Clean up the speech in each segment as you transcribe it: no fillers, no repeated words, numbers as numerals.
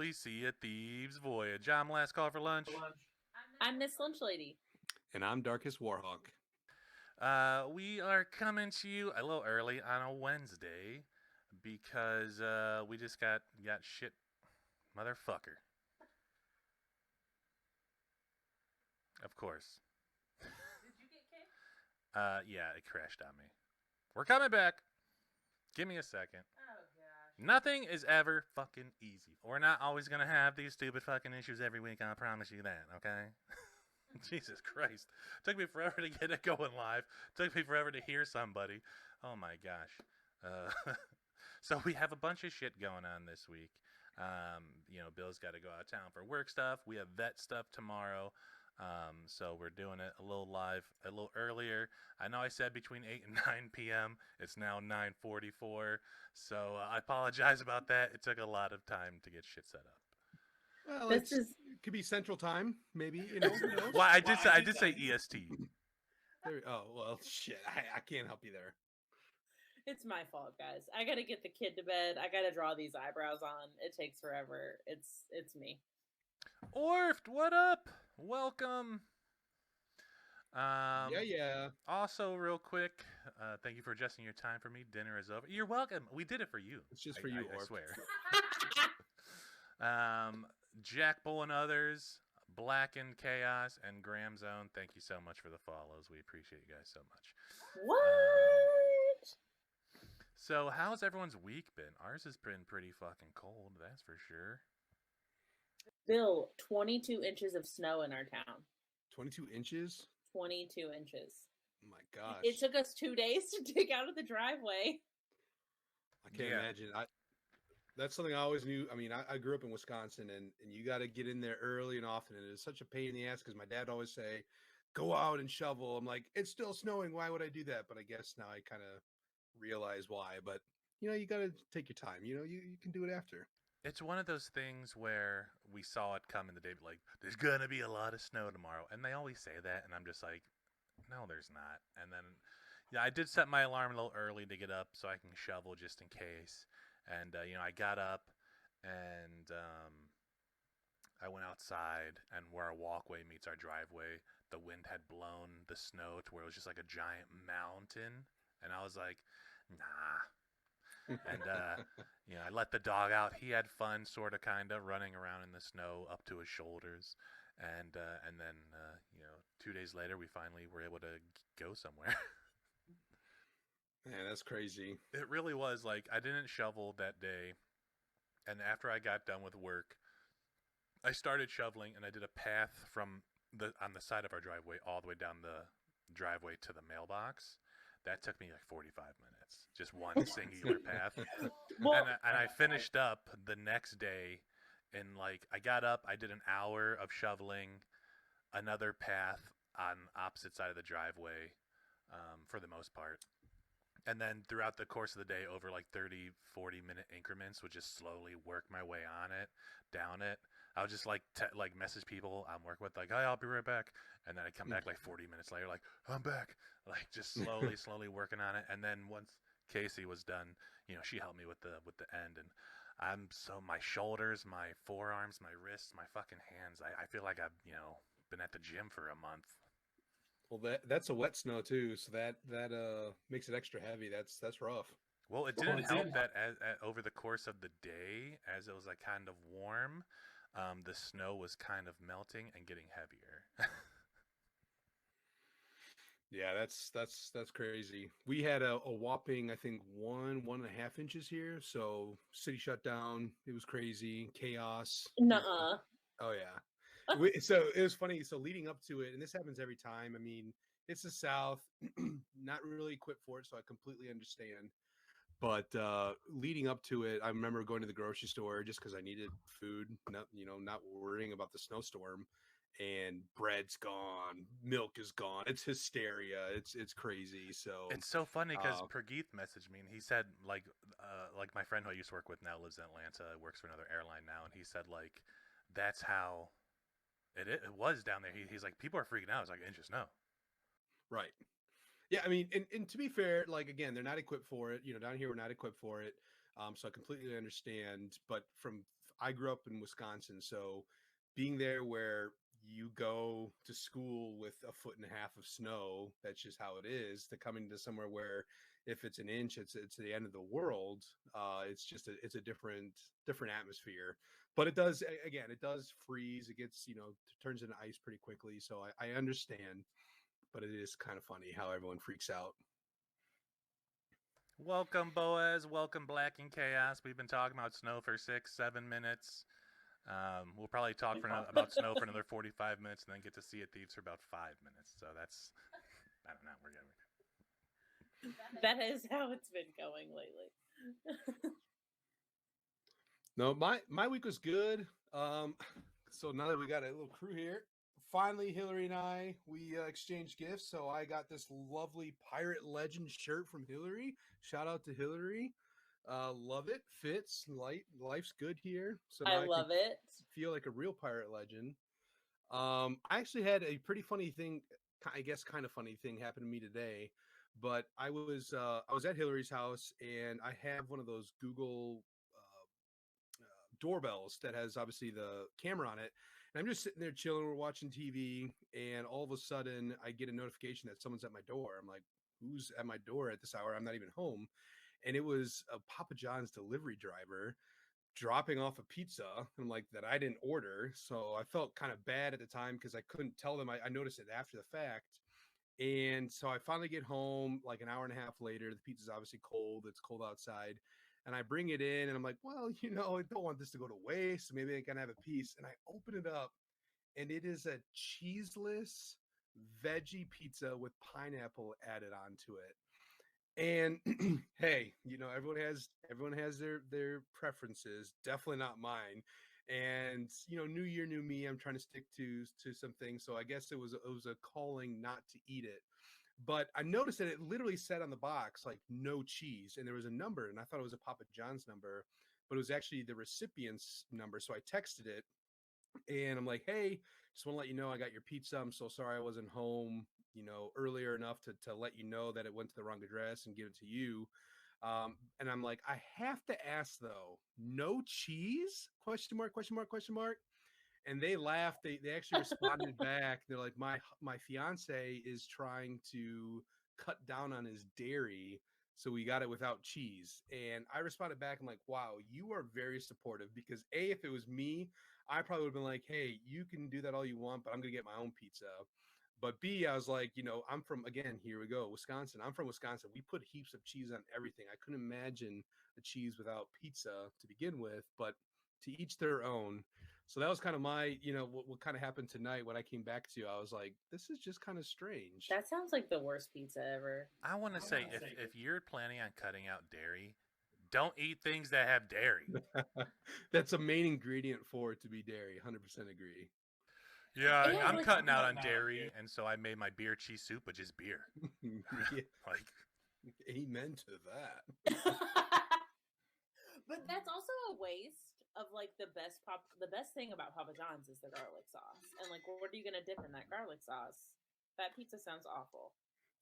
weekly Sea of Thieves voyage. I'm last call for lunch. I'm Miss Lunch Lady. And I'm Darkest Warhawk. We are coming to you a little early on a Wednesday because we just got shit, motherfucker. Of course. Did you get kicked? Yeah, it crashed on me. We're coming back. Give me a second. Oh gosh. Nothing is ever fucking easy. We're not always gonna have these stupid fucking issues every week. I promise you that. Okay. Jesus Christ. Took me forever to get it going live. Took me forever to hear somebody. Oh my gosh. So we have a bunch of shit going on this week. Bill's got to go out of town for work stuff. We have vet stuff tomorrow. So we're doing it a little live, a little earlier. I know I said between 8 and 9 p.m. It's now 9:44. So I apologize about that. It took a lot of time to get shit set up. Well, it could be Central Time, maybe. Who knows? Well, I did say EST. Well, shit. I can't help you there. It's my fault, guys. I gotta get the kid to bed. I gotta draw these eyebrows on. It takes forever. It's me. Orft, what up? Welcome. Yeah. Also, real quick, thank you for adjusting your time for me. Dinner is over. You're welcome. We did it for you. It's just for you, I Orft. swear. Jack Bull and others, Black and Chaos, and Graham Zone, thank you so much for the follows. We appreciate you guys so much. What? So, how's everyone's week been? Ours has been pretty fucking cold, that's for sure. Bill, 22 inches of snow in our town. 22 inches? 22 inches. Oh my gosh. It took us 2 days to dig out of the driveway. I can't imagine. That's something I always knew. I mean, I grew up in Wisconsin, and you got to get in there early and often. And it's such a pain in the ass because my dad always say, go out and shovel. I'm like, it's still snowing. Why would I do that? But I guess now I kind of realize why. But, you got to take your time. You can do it after. It's one of those things where we saw it come in the day, like, there's going to be a lot of snow tomorrow. And they always say that, and I'm just like, no, there's not. And then, I did set my alarm a little early to get up so I can shovel just in case. And, I got up and I went outside, and where our walkway meets our driveway, the wind had blown the snow to where it was just like a giant mountain. And I was like, nah. And, I let the dog out. He had fun, sort of, kind of, running around in the snow up to his shoulders. And then, 2 days later, we finally were able to go somewhere. Man, that's crazy. It really was. Like, I didn't shovel that day. And after I got done with work, I started shoveling, and I did a path from on the side of our driveway all the way down the driveway to the mailbox. That took me like 45 minutes. Just one singular path. And I finished up the next day. And, like, I got up, I did an hour of shoveling, another path on opposite side of the driveway, for the most part. And then throughout the course of the day, over like 30, 40-minute increments, would just slowly work my way on it, down it. I would just like message people I'm working with, like, hey, I'll be right back. And then I'd come back like 40 minutes later, like, I'm back. Like, just slowly working on it. And then once Casey was done, she helped me with the end. And my shoulders, my forearms, my wrists, my fucking hands, I feel like I've, been at the gym for a month. Well, that's a wet snow too, so that makes it extra heavy. That's rough. Well, it didn't help that over the course of the day, as it was like kind of warm, the snow was kind of melting and getting heavier. Yeah, that's crazy. We had a whopping, I think, 1.5 inches here. So city shut down. It was crazy, chaos. Nuh-uh. Oh yeah. So it was funny. So leading up to it, and this happens every time. I mean, it's the South, not really equipped for it, so I completely understand. But leading up to it, I remember going to the grocery store just because I needed food, not worrying about the snowstorm. And bread's gone, milk is gone. It's hysteria. It's crazy. So it's so funny because Prageeth messaged me and he said like my friend who I used to work with now lives in Atlanta, works for another airline now, and he said like that's how it was down there. He's like, people are freaking out. It's like inch of snow. Right. Yeah, I mean, and to be fair, like again, they're not equipped for it. Down here we're not equipped for it. So I completely understand. But from I grew up in Wisconsin, so being there where you go to school with a foot and a half of snow, that's just how it is. To coming to somewhere where if it's an inch, it's the end of the world. It's just it's a different atmosphere. But it does again, it does freeze. It gets turns into ice pretty quickly. So I understand, but it is kind of funny how everyone freaks out. Welcome, Boaz. Welcome, Black and Chaos. We've been talking about snow for 6-7 minutes. We'll probably talk about snow for another 45 minutes, and then get to see it Thieves for about 5 minutes. So that's, I don't know. We're good. That is how it's been going lately. No, my week was good. So now that we got a little crew here, finally Hillary and I we exchanged gifts. So I got this lovely Pirate Legend shirt from Hillary. Shout out to Hillary. Love it. Fits. Life's good here. So I love it. Feel like a real pirate legend. I actually had a pretty funny thing, I guess kind of funny thing happen to me today. But I was at Hillary's house, and I have one of those Google doorbells that has obviously the camera on it. And I'm just sitting there chilling, we're watching TV, and all of a sudden I get a notification that someone's at my door. I'm like, who's at my door at this hour? I'm not even home. And it was a Papa John's delivery driver dropping off a pizza. I'm like, that I didn't order. So I felt kind of bad at the time because I couldn't tell them. I noticed it after the fact. And so I finally get home like an hour and a half later. The pizza's obviously cold. It's cold outside. And I bring it in and I'm like, well, I don't want this to go to waste. So maybe I can have a piece. And I open it up and it is a cheeseless veggie pizza with pineapple added onto it. And hey, everyone has their preferences. Definitely not mine. And new year, new me. I'm trying to stick to some things. So I guess it was a calling not to eat it. But I noticed that it literally said on the box like no cheese, and there was a number, and I thought it was a Papa John's number, but it was actually the recipient's number. So I texted it, and I'm like, hey, just want to let you know I got your pizza. I'm so sorry I wasn't home, earlier enough to let you know that it went to the wrong address and give it to you. And I'm like, I have to ask though, no cheese? Question mark, question mark, question mark. And they laughed. They actually responded back. They're like, my fiance is trying to cut down on his dairy, so we got it without cheese. And I responded back. I'm like, wow, you are very supportive, because A, if it was me, I probably would have been like, hey, you can do that all you want, but I'm gonna get my own pizza. But B, I was like, I'm from, again, here we go, Wisconsin. I'm from Wisconsin. We put heaps of cheese on everything. I couldn't imagine a cheese without pizza to begin with, but to each their own. So that was kind of my, what kind of happened tonight when I came back to you. I was like, this is just kind of strange. That sounds like the worst pizza ever. I want to say, if you're planning on cutting out dairy, don't eat things that have dairy. That's a main ingredient for it to be dairy. 100% agree. Yeah, I'm cutting out on dairy, and so I made my beer cheese soup, but just beer. Yeah. Like, amen to that. But that's also a waste of like the best thing about Papa John's is the garlic sauce. And like, what are you gonna dip in that garlic sauce? That pizza sounds awful.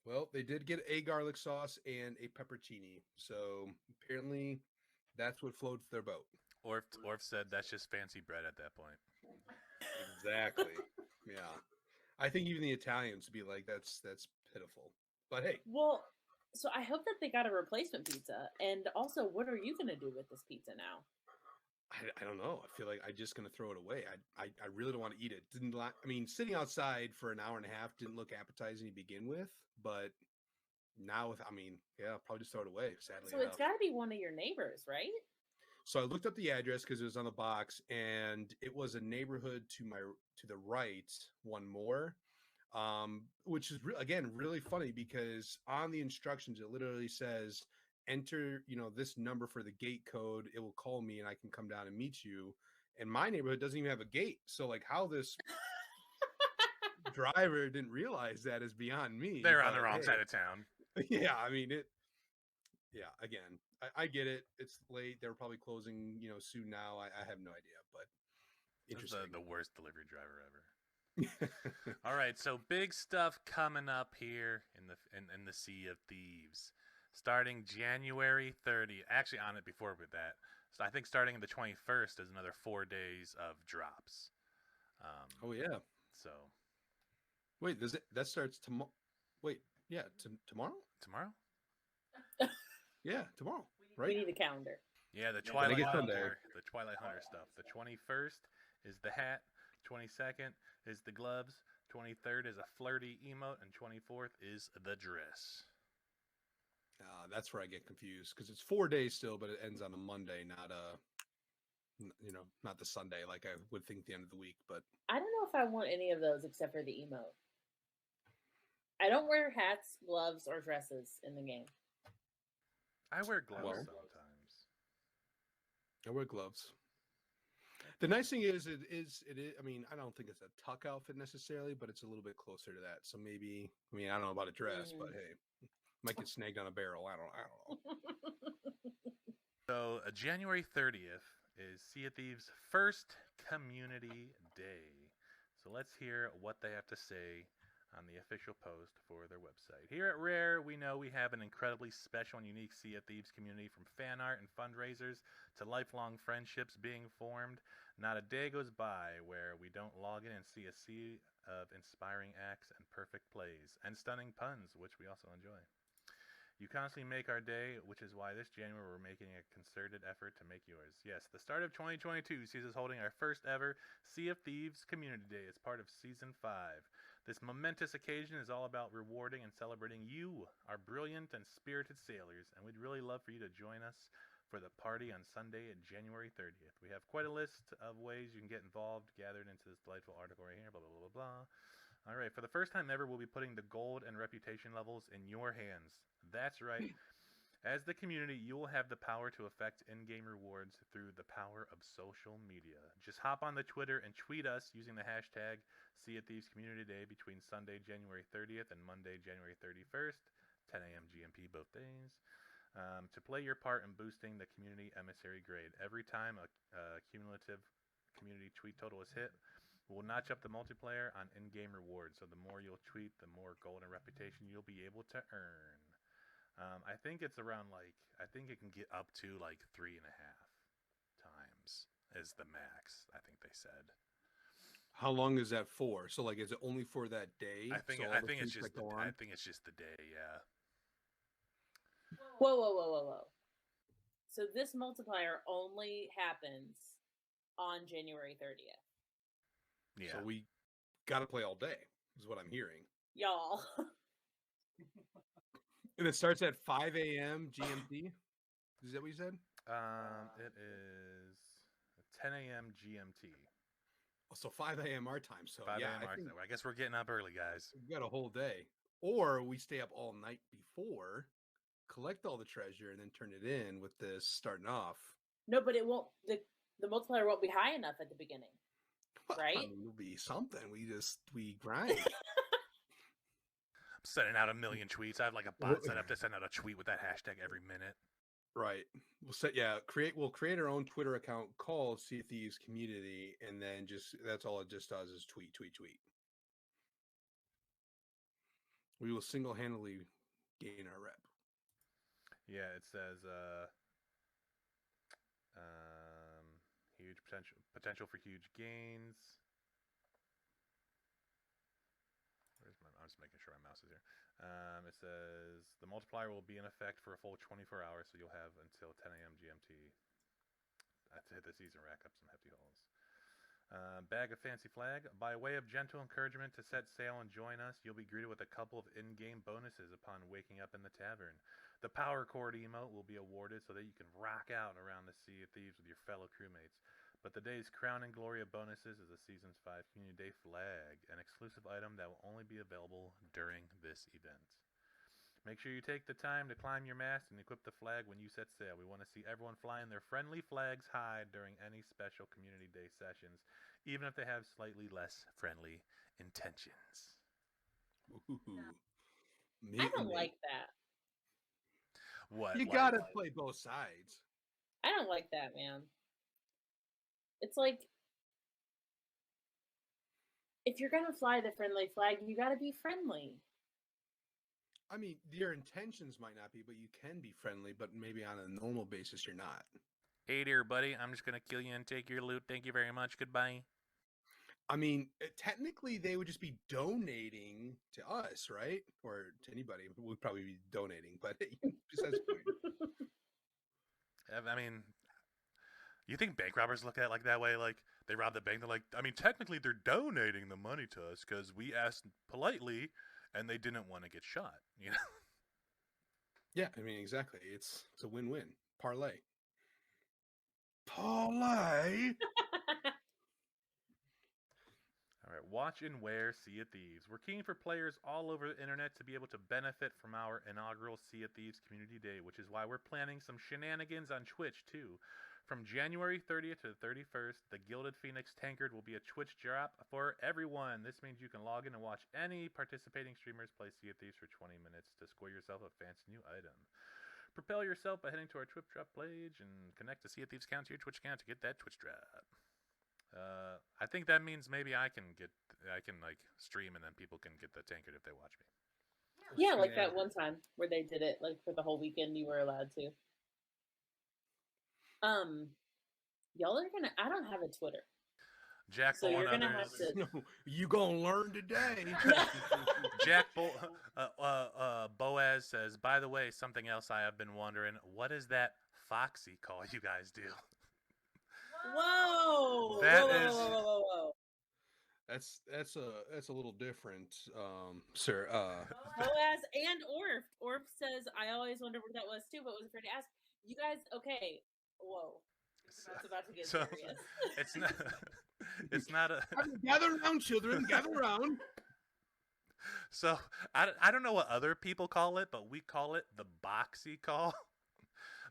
Well, they did get a garlic sauce and a peppercini, so apparently that's what floats their boat. Orf said that's just fancy bread at that point. Exactly. Yeah. I think even the Italians would be like, that's pitiful. But hey. Well, so I hope that they got a replacement pizza. And also, what are you gonna do with this pizza now? I don't know. I feel like I'm just gonna throw it away. I really don't want to eat it. Sitting outside for an hour and a half didn't look appetizing to begin with, but now probably just throw it away. Sadly, so it's got to be one of your neighbors, right? So I looked up the address because it was on the box, and it was a neighborhood to the right, one more, which is again really funny because on the instructions it literally says, enter this number for the gate code. It will call me and I can come down and meet you. And my neighborhood doesn't even have a gate, so like how this driver didn't realize that is beyond me. They're on the wrong side of town. Yeah, again, I get it. It's late. They're probably closing, soon now. I have no idea, but interesting. This is the worst delivery driver ever. All right, so big stuff coming up here in the Sea of Thieves. Starting January 30th. Actually, on it before with that. So I think starting the 21st is another 4 days of drops. Oh yeah. So Wait, that starts tomorrow? Wait, yeah, tomorrow? tomorrow? Yeah, tomorrow, We right? need a calendar. Yeah, the I Twilight think it's Sunday. Hunter. The Twilight Hunter stuff. The 21st is the hat. 22nd is the gloves. 23rd is a flirty emote, and 24th is the dress. That's where I get confused because it's 4 days still, but it ends on a Monday, not not the Sunday like I would think the end of the week. But I don't know if I want any of those except for the emote. I don't wear hats, gloves, or dresses in the game. I wear gloves Well. sometimes. I wear gloves. The nice thing is, it is. I mean, I don't think it's a tuck outfit necessarily, but it's a little bit closer to that. So maybe, I mean, I don't know about a dress, but hey, might get snagged on a barrel. I don't know. So January 30th is Sea of Thieves' first community day. So let's hear what they have to say on the official post for their website. Here at Rare, we know we have an incredibly special and unique Sea of Thieves community, from fan art and fundraisers to lifelong friendships being formed. Not a day goes by where we don't log in and see a sea of inspiring acts and perfect plays, and stunning puns, which we also enjoy. You constantly make our day, which is why this January we're making a concerted effort to make yours. Yes, the start of 2022 sees us holding our first ever Sea of Thieves Community Day as part of Season 5. This momentous occasion is all about rewarding and celebrating you, our brilliant and spirited sailors, and we'd really love for you to join us for the party on Sunday, January 30th. We have quite a list of ways you can get involved gathered into this delightful article right here, blah, blah, blah, blah, blah. All right, for the first time ever, we'll be putting the gold and reputation levels in your hands. That's right. As the community, you will have the power to affect in-game rewards through the power of social media. Just hop on the Twitter and tweet us using the hashtag Sea of Thieves Community Day between Sunday, January 30th and Monday, January 31st, 10 a.m. GMT both days. To play your part in boosting the community emissary grade. Every time a cumulative community tweet total is hit, we'll notch up the multiplayer on in-game rewards. So the more you'll tweet, the more gold and reputation you'll be able to earn. I think it's around I think it can get up to 3.5 times is the max, I think they said. How long is that for? So is it only for that day? I think so it's just the day, yeah. Whoa. So this multiplier only happens on January 30th. Yeah. So we got to play all day, is what I'm hearing. Y'all. And it starts at 5 a.m. GMT? Is that what you said? It is 10 a.m. GMT. Oh, so 5 a.m. our time. So 5 yeah, a.m. I guess we're getting up early, guys. We got a whole day. Or we stay up all night before, collect all the treasure, and then turn it in with this starting off. No, but it won't. The multiplier won't be high enough at the beginning, right? I mean, it'll be something. We grind. I'm sending out a million tweets. I have a bot set up to send out a tweet with that hashtag every minute. Right. We'll create our own Twitter account called Sea of Thieves Community, and then that's all it just does is tweet. We will single-handedly gain our rep. Yeah, it says huge potential for huge gains. I'm just making sure my mouse is here. It says the multiplier will be in effect for a full 24 hours, so you'll have until 10 a.m. GMT to hit the season, rack up some hefty hauls. Bag of Fancy Flag. By way of gentle encouragement to set sail and join us, you'll be greeted with a couple of in-game bonuses upon waking up in the tavern. The Power Chord emote will be awarded so that you can rock out around the Sea of Thieves with your fellow crewmates. But the day's crown and glory of bonuses is the Season's 5 Community Day flag, an exclusive item that will only be available during this event. Make sure you take the time to climb your mast and equip the flag when you set sail. We want to see everyone flying their friendly flags high during any special Community Day sessions, even if they have slightly less friendly intentions. Ooh. I don't like that. What? You gotta play both sides. I don't like that, man. It's like, if you're gonna fly the friendly flag, you gotta be friendly. I mean, your intentions might not be, but you can be friendly, but maybe on a normal basis you're not. Hey there, buddy. I'm just gonna kill you and take your loot. Thank you very much. Goodbye. I mean, technically, they would just be donating to us, right? Or to anybody. We'd probably be donating, but besides the point. I mean, you think bank robbers look at it like that way? Like they rob the bank, they're like, I mean, technically they're donating the money to us because we asked politely, and they didn't want to get shot. You know? Yeah, I mean, exactly. It's a win-win parlay. Parlay. All right, watch and wear Sea of Thieves. We're keen for players all over the internet to be able to benefit from our inaugural Sea of Thieves Community Day, which is why we're planning some shenanigans on Twitch too. From January 30th to the 31st, the Gilded Phoenix Tankard will be a Twitch drop for everyone. This means you can log in and watch any participating streamers play Sea of Thieves for 20 minutes to score yourself a fancy new item. Propel yourself by heading to our Twitch drop page and connect the Sea of Thieves account to your Twitch account to get that Twitch drop. I think that means maybe I can like stream and then people can get the tankard if they watch me. Yeah, like that one time where they did it like for the whole weekend. You were allowed to. Y'all are gonna. I don't have a Twitter. Jack So Bull you're and gonna others. have to. No, you gonna learn today. Jack Bull, Boaz says, by the way, something else I have been wondering. What is that Foxy call you guys do? Whoa! That whoa, is- whoa, whoa, whoa, whoa. That's a little different, sir. Boaz and Orf. Orf says, I always wondered what that was too, but was afraid to ask. You guys, okay. Whoa. It's about to get So, serious. it's not. It's not a. Gather round, children. Gather round. So I don't know what other people call it, but we call it the Boxy call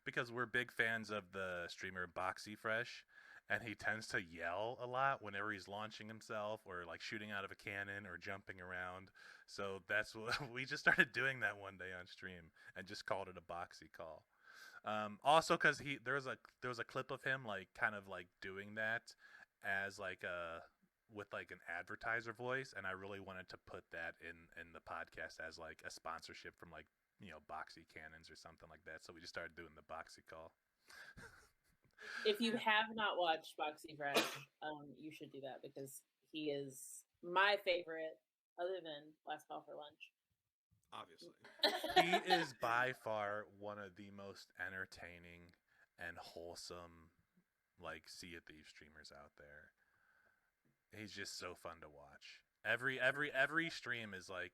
because we're big fans of the streamer Boxy Fresh, and he tends to yell a lot whenever he's launching himself or like shooting out of a cannon or jumping around. So that's what we just started doing that one day on stream and just called it a Boxy call. Also, because there was a clip of him like kind of like doing that as like a with like an advertiser voice, and I really wanted to put that in the podcast as like a sponsorship from like Boxy Cannons or something like that. So we just started doing the Boxy call. If you have not watched Boxy Fresh, you should do that because he is my favorite, other than Last Call for Lunch. Obviously. He is by far one of the most entertaining and wholesome like Sea of Thieves streamers out there. He's just so fun to watch. Every stream is like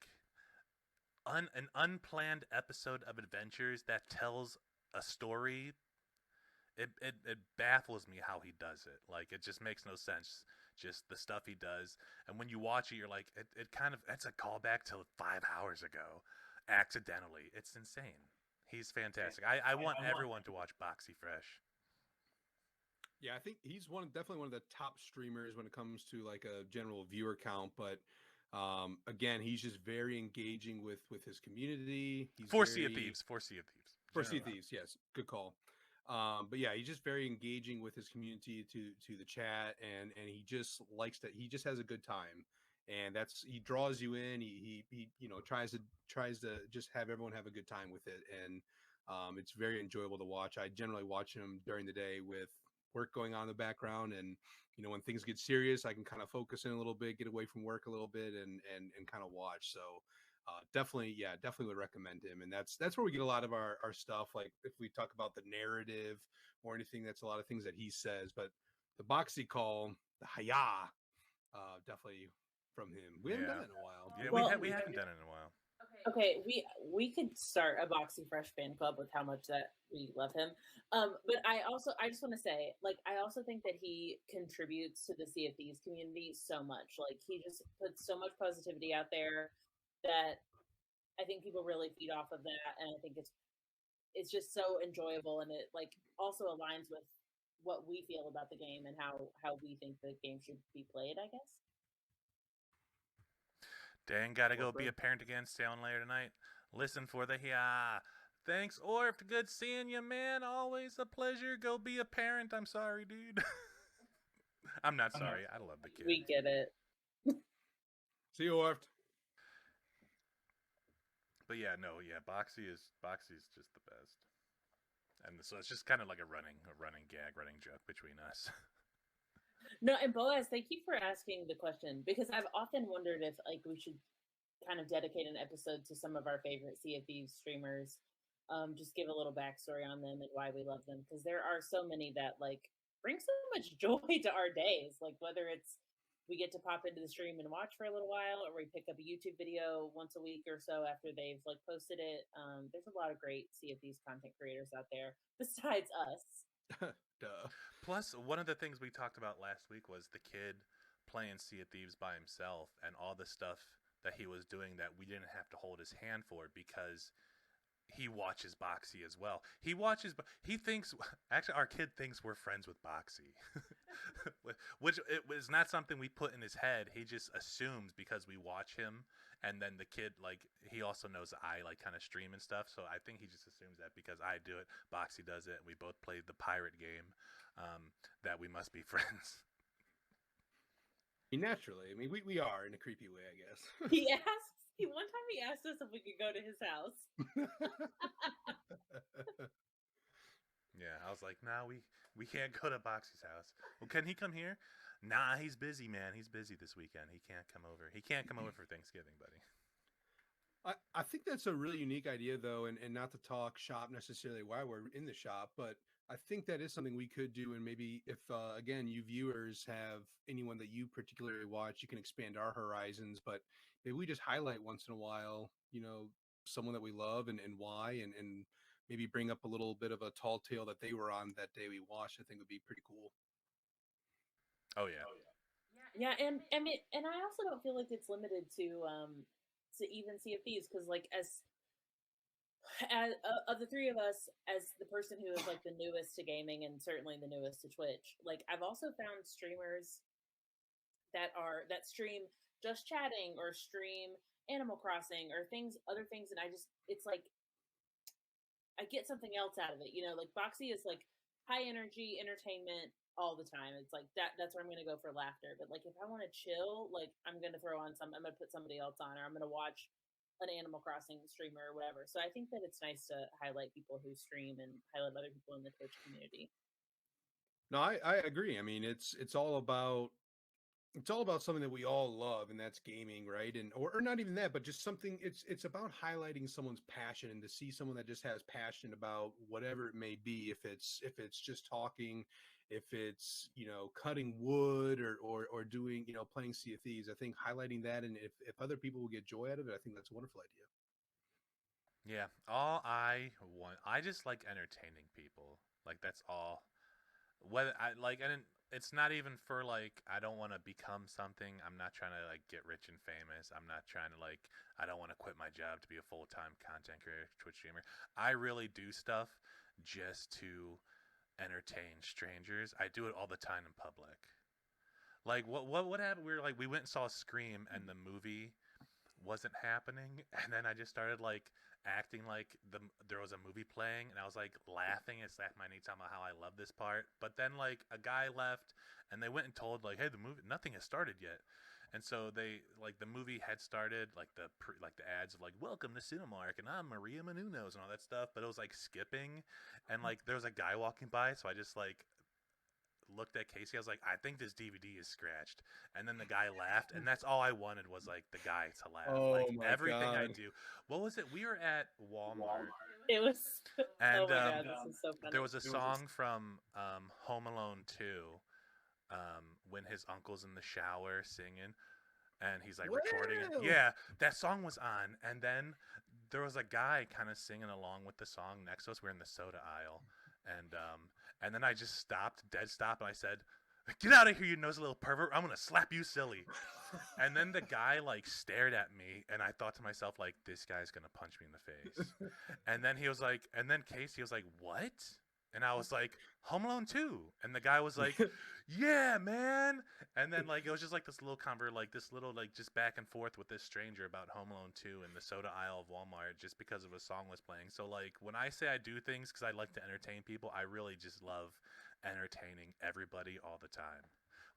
an unplanned episode of adventures that tells a story. It baffles me how he does it. Like it just makes no sense. Just the stuff he does, and when you watch it, you're like, it's a callback to 5 hours ago, accidentally. It's insane. He's fantastic. I want everyone to watch Boxy Fresh. Yeah, I think he's definitely one of the top streamers when it comes to like a general viewer count. But again, he's just very engaging with his community. He's For Sea of Thieves. For Sea of Thieves. For Sea of Thieves, yes, good call. But yeah, he's just very engaging with his community to the chat, and he just likes that. He just has a good time, and he draws you in. He tries to just have everyone have a good time with it, and it's very enjoyable to watch. I generally watch him during the day with work going on in the background, and when things get serious, I can kind of focus in a little bit, get away from work a little bit, and kind of watch. So definitely would recommend him. And that's where we get a lot of our stuff. Like if we talk about the narrative or anything, that's a lot of things that he says. But the Boxy call, the Haya, definitely from him. We haven't done it in a while. Yeah, Well, we haven't done it in a while. Okay, we could start a Boxy Fresh fan club with how much that we love him. But I just want to say, like, I also think that he contributes to the Sea of Thieves community so much. Like, he just puts so much positivity out there that I think people really feed off of that, and I think it's just so enjoyable, and it like also aligns with what we feel about the game and how we think the game should be played, I guess. Dan, gotta go be a parent again. Stay on later tonight. Listen for the yeah. Thanks, Orf. Good seeing you, man. Always a pleasure. Go be a parent. I'm sorry, dude. I'm not sorry. I love the kid. We get it. See you, Orf. But yeah, no, yeah. Boxy is just the best. And so it's just kind of like a running gag, running joke between us. No, and Boaz, thank you for asking the question because I've often wondered if like we should kind of dedicate an episode to some of our favorite Sea of Thieves streamers. Just give a little backstory on them and why we love them because there are so many that like bring so much joy to our days. Like whether it's we get to pop into the stream and watch for a little while, or we pick up a YouTube video once a week or so after they've like posted it. There's a lot of great Sea of Thieves content creators out there besides us. Duh. Plus, one of the things we talked about last week was the kid playing Sea of Thieves by himself and all the stuff that he was doing that we didn't have to hold his hand for because he watches Boxy as well. He thinks, actually, our kid thinks we're friends with Boxy, which it was not something we put in his head. He just assumes because we watch him, and then the kid, like, he also knows I, like, kind of stream and stuff, so I think he just assumes that because I do it, Boxy does it, and we both played the pirate game, that we must be friends. Naturally, I mean, we are in a creepy way, I guess. He asked. One time he asked us if we could go to his house. Yeah, I was like, nah, we can't go to Boxy's house. Well, can he come here? Nah, he's busy, man. He's busy this weekend. He can't come over. He can't come over for Thanksgiving, buddy. I think that's a really unique idea, though, and not to talk shop necessarily while we're in the shop, but I think that is something we could do. And maybe if, again, you viewers have anyone that you particularly watch, you can expand our horizons. But maybe we just highlight once in a while, someone that we love and why, and maybe bring up a little bit of a tall tale that they were on that day we watched. I think would be pretty cool. Oh, yeah. Yeah, and I mean, and I also don't feel like it's limited to even Sea of Thieves because like as of the three of us, as the person who is like the newest to gaming and certainly the newest to Twitch, like I've also found streamers that stream just chatting or stream Animal Crossing or other things, and it's like I get something else out of it. Like Boxy is like high energy entertainment all the time. It's like that's where I'm gonna go for laughter. But like if I want to chill, like I'm gonna put somebody else on, or I'm gonna watch an Animal Crossing streamer or whatever. So I think that it's nice to highlight people who stream and highlight other people in the Twitch community. No, I agree. I mean, it's all about something that we all love, and that's gaming, right? And or not even that, but just something. It's about highlighting someone's passion, and to see someone that just has passion about whatever it may be. If it's just talking, if it's cutting wood, or doing playing Sea of Thieves. I think highlighting that, and if other people will get joy out of it, I think that's a wonderful idea. Yeah, all I want, I just like entertaining people. Like that's all. Whether I like, and it's not even for like I don't want to become something. I'm not trying to like get rich and famous. I'm not trying to like I don't want to quit my job to be a full-time content creator, Twitch streamer. I really do stuff just to entertain strangers. I do it all the time in public. Like what happened? We went and saw Scream, and the movie wasn't happening, and then I just started like acting like there was a movie playing, and I was like laughing and slapping my knee talking about how I love this part. But then like a guy left, and they went and told like, hey, the movie nothing has started yet. And so they like the movie had started, like the ads of like welcome to Cinemark and I'm Maria Menounos and all that stuff, but it was like skipping, and like there was a guy walking by, so I just like looked at Casey. I was like, I think this DVD is scratched. And then the guy laughed, and that's all I wanted was like the guy to laugh. Oh like my everything I God. do. What was it? We were at Walmart, It was. and Oh my god, this is so funny. there was a song from Home Alone 2 when his uncle's in the shower singing, and he's like recording it. Wow. Yeah, that song was on, and then there was a guy kind of singing along with the song next to us. We're in the soda aisle, and then I just stopped, dead stop, and I said, "Get out of here, you nosy little pervert! I'm gonna slap you silly." And then the guy like stared at me, and I thought to myself like, "This guy's gonna punch me in the face." And then he was like, and then Casey was like, "What?" And I was like, "Home Alone 2." And the guy was like, "Yeah, man." And then like it was just like this little just back and forth with this stranger about Home Alone 2 in the soda aisle of Walmart just because of a song was playing. So like when I say I do things because I like to entertain people, I really just love entertaining everybody all the time.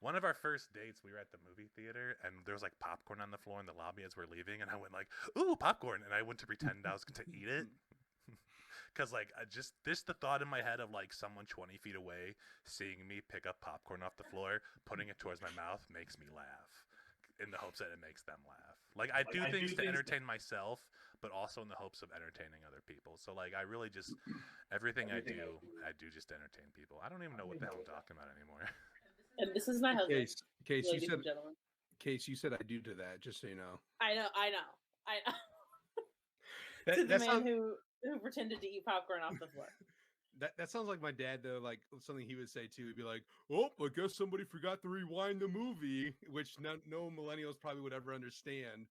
One of our first dates, we were at the movie theater, and there was like popcorn on the floor in the lobby as we're leaving, and I went like, "Ooh, popcorn!" And I went to pretend I was going to eat it. because like just the thought in my head of like someone 20 feet away seeing me pick up popcorn off the floor, putting it towards my mouth makes me laugh, in the hopes that it makes them laugh. Like I do things to entertain myself, but also in the hopes of entertaining other people. So like I really just everything I do just to entertain people. I don't even know what the hell I'm talking about anymore. And this is my husband, Case, ladies and gentlemen. Case, you said I do to that, just so you know. I know. To the man who pretended to eat popcorn off the floor. That sounds like my dad, though. Like something he would say too. He'd be like, "Oh, I guess somebody forgot to rewind the movie," which no millennials probably would ever understand.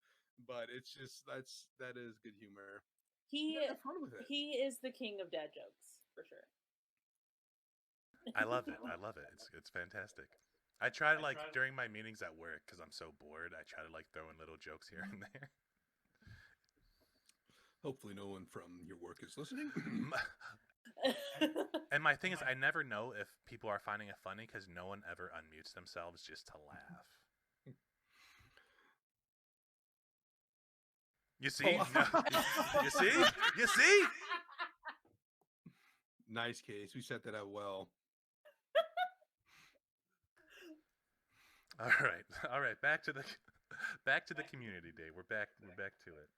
But it's just that is good humor. Have fun with it. He is the king of dad jokes for sure. I love it. It's fantastic. I try to like during my meetings at work because I'm so bored. I try to like throw in little jokes here and there. Hopefully, no one from your work is listening. And my thing is, I never know if people are finding it funny because no one ever unmutes themselves just to laugh. You see? You see? You see? Nice, Case. We set that up well. All right. Back to the community day. We're back to it.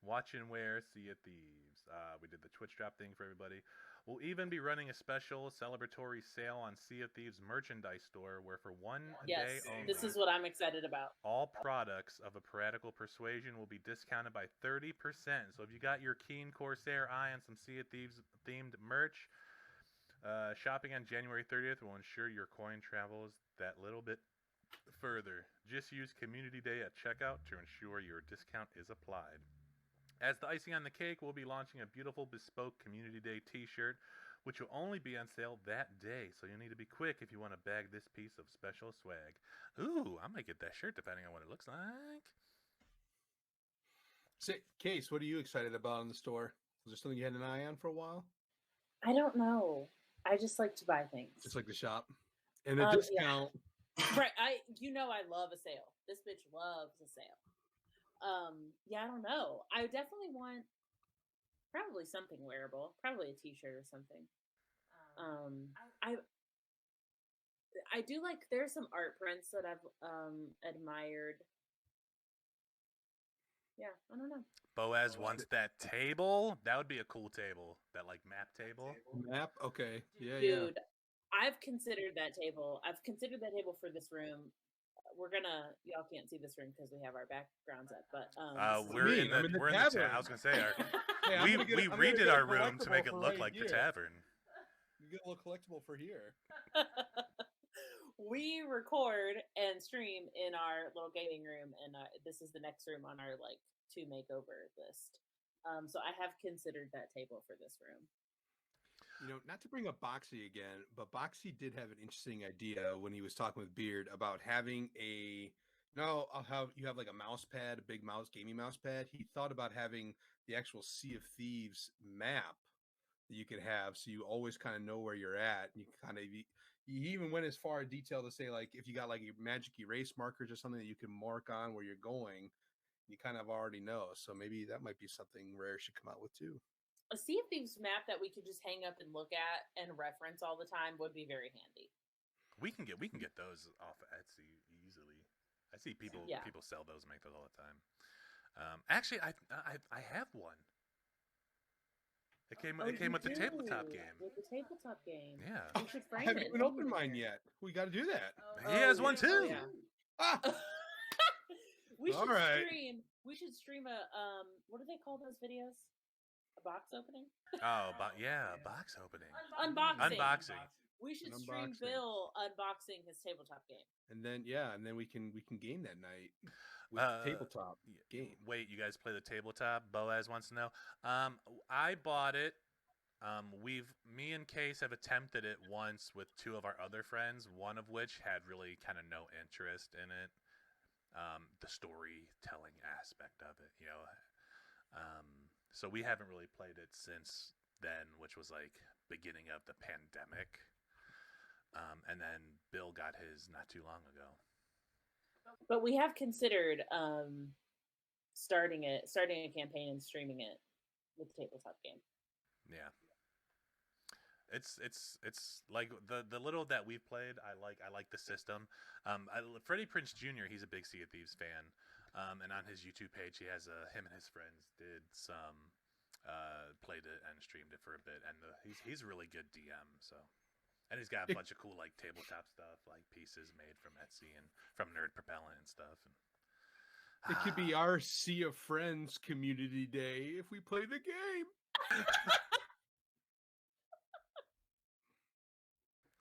Watch and wear Sea of Thieves. We did the Twitch drop thing for everybody. We'll even be running a special celebratory sale on Sea of Thieves merchandise store where for one day only, this is what I'm excited about. All products of a piratical persuasion will be discounted by 30%. So if you got your keen Corsair eye on some Sea of Thieves themed merch, shopping on January 30th will ensure your coin travels that little bit further. Just use Community Day at checkout to ensure your discount is applied. As the icing on the cake, we'll be launching a beautiful bespoke Community Day t-shirt, which will only be on sale that day, so you'll need to be quick if you want to bag this piece of special swag. Ooh, I might get that shirt depending on what it looks like. Case, what are you excited about in the store? Was there something you had an eye on for a while? I don't know. I just like to buy things. Just like the shop. And a discount. Yeah. Right. I love a sale. This bitch loves a sale. I don't know. I definitely want probably something wearable, probably a t-shirt or something. I do like, there's some art prints that I've admired. Yeah, I don't know. Boaz wants that table. That would be a cool table. That like map table. Map? Okay. Yeah, Dude, I've considered that table. I've considered that table for this room. Y'all can't see this room because we have our backgrounds up, but we're in the tavern. I was gonna say we redid our room to make it look like the tavern. You get a little collectible for here. We record and stream in our little gaming room, and this is the next room on our like to makeover list. So I have considered that table for this room. You know, not to bring up Boxy again, but Boxy did have an interesting idea when he was talking with Beard about having you have like a mouse pad, a big gaming mouse pad. He thought about having the actual Sea of Thieves map that you could have, so you always kind of know where you're at. And you kind of, he even went as far in detail to say, like, if you got like your magic erase markers or something that you can mark on where you're going, you kind of already know. So maybe that might be something Rare should come out with too. A Sea of Thieves map that we could just hang up and look at and reference all the time would be very handy. We can get those off Etsy easily. I see people sell those and make those all the time. Actually, I have one. It came with the tabletop game. With the tabletop game. Yeah. We should frame I haven't even opened mine yet. We got to do that. He has one too. Yeah. Ah! We should All right. stream. We should stream a what do they call those videos? A box opening? Oh, box opening. Unboxing. We should stream Bill unboxing his tabletop game. And then we can game that night with the tabletop game. Wait, you guys play the tabletop? Boaz wants to know. I bought it. Me and Case have attempted it once with two of our other friends, one of which had really kind of no interest in it. The storytelling aspect of it, you know. So we haven't really played it since then, which was like beginning of the pandemic. And then Bill got his not too long ago. But we have considered starting a campaign and streaming it with the tabletop game. Yeah. It's like the little that we've played. I like the system. Freddie Prinze Jr. He's a big Sea of Thieves fan, and on his YouTube page he has him and his friends did some played it and streamed it for a bit, and he's a really good DM. So, and he's got a It, bunch of cool like tabletop stuff, like pieces made from Etsy and from Nerd Propellant and stuff. And it could be our Sea of Friends community day if we play the game.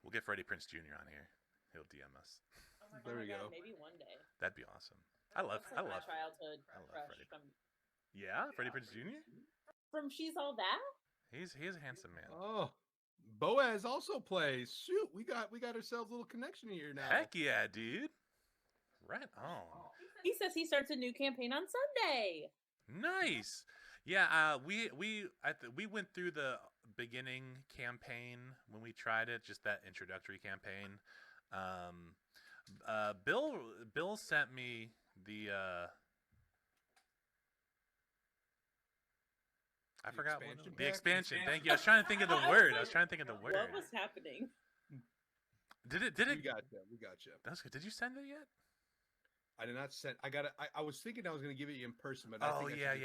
We'll get Freddie Prinze Jr. on here. He'll DM us. There we go. Maybe one day. That'd be awesome. I love My childhood crush Freddie. from Freddie Prinze Jr. She's All That. He's a handsome man. Oh, Boaz also plays. Shoot, we got ourselves a little connection here now. Heck yeah, dude. Right on. He says he starts a new campaign on Sunday. Nice. Yeah, we went through the beginning campaign when we tried it, just that introductory campaign. Bill sent me the I forgot the expansion. Thank you. I was trying to think of the word. What was happening? Did it? We got you. That's good. Did you send it yet? I did not send. I was thinking I was going to give it to you in person, but oh yeah.